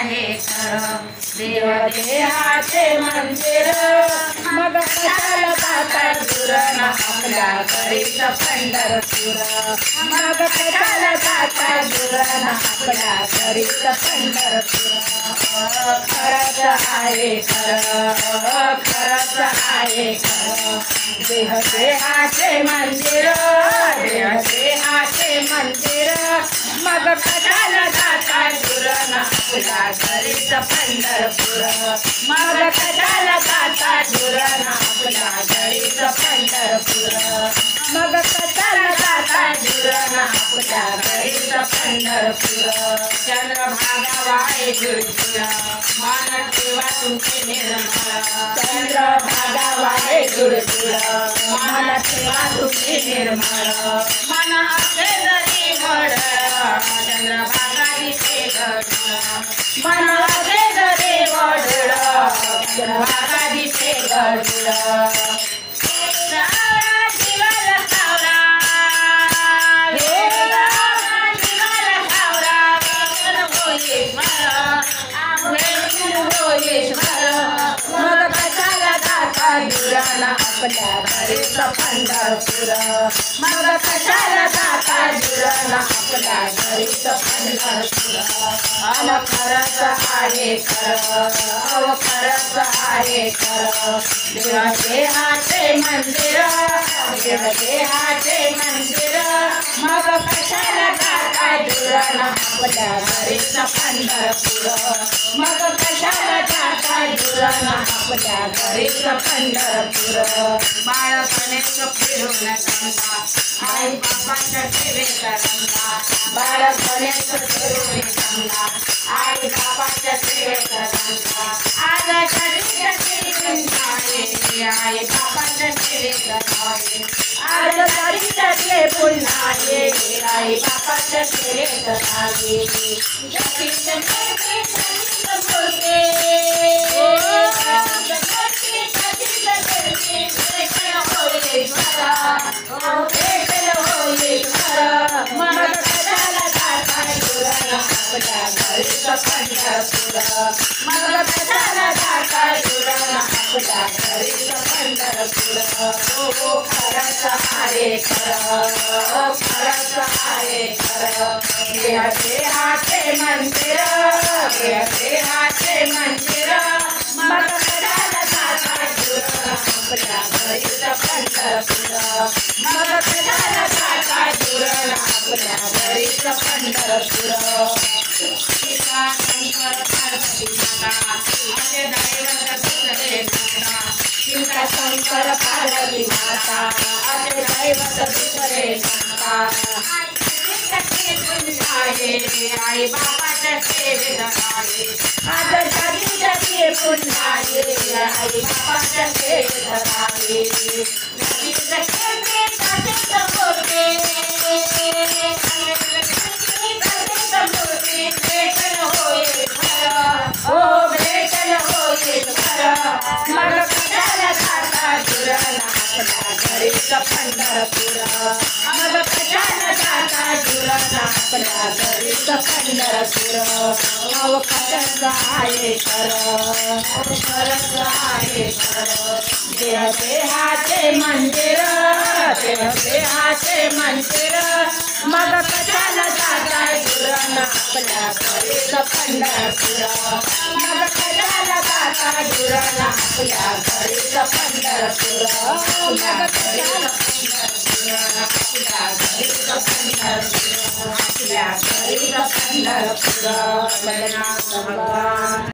आहे खरं देव देहाचे मंदिर मग कशाला जाता दूर आपल्या घरीच पंढरपूर मग कशाला जाता दूर आपल्या घरीच पंढरपूर खरंच आहे खरं खरंच आहे खरं देह देहाचे मंदिर देह देहाचे मंदिर मग कशाला जाता दूर आपल्या घरीच पंढरपूर मग कशाला जाता दूर आपल्या घरीच पंढरपूर मग कशाला जाता दूर आपल्या घरीच पंढरपूर चंद्रभागा वाहे जुळजुळ मन ठेवा तुमचे निर्मळ चंद्रभागा वाहे जुळजुळ मन ठेवा तुमचे निर्मळ मन असे जरी घड चंद्रभागा दिसे गडुळ मन असे जरी घडुळ चंद्रभागा दिसे गडुळ मग कशाला जाता दूर आपल्या घरीच पंढरपूर मग कशाला जाता दूर आपल्या घरीच पंढरपूर अन खरंच आहे खरं खरंच आहे खरं देव देहाचे मंदिर देव देहाचे मंदिर मग कशाला जाता दूर आपल्या घरीच पंढरपूर मग कशाला जाता दूर आपल्या घरीच पंढरपूर बाळपणेच फिरून समजा आई बाबाच्या सेवेत रंगा बाळपणेच फिरून समजा आई बाबाच्या सेवेत रंगा आज आई बाबाच्या सेवेत राहावे आज तरी पुन्हा ये आई बाबाच्या सेवेत राहावे मग कशाला जाता दूर आपल्या घरीच पंढरपूर मग कशाला जाता दूर आपल्या घरीच पंढरपूर खरंच आहे खरं खरंच आहे खरं देह देहाचे मंदिर देह देहाचे मंदिर मग कशाला जाता दूर आपल्या घरीच पंढरपूर मग कशाला जाता दूर आपल्या घरीच पंढरपूर शिवा शंकर पार्वती माता असे दैवत दुसरे नाता शिवा शंकर पार्वती माता असे दैवत दुसरे नाता आई बाबाच्या सेवेत राहावे आज जगी जगी पुन्हा ये आई बाबाच्या सेवेत राहावे जगी जगी तसेच होते भेटल होईल खरं हो भेटल होईल खरं मग कशाला जाता दूर आपल्या घरीच पंढरपूर मग कशाला जाता दूर आपल्या घरीच पंढरपूर अव खरंच आहे खरं खरंच आहे खरं देह देहाचे मंदिर देह देहाचे मंदिर मग कशाला जाता दूर आपल्या घरीच पंढरपूर मग कशाला जाता दूर आपल्या घरीच पंढरपूर मग कशाला आपल्या घरीच पंढरपूर आपल्या घरीच पंढरपूर भगवान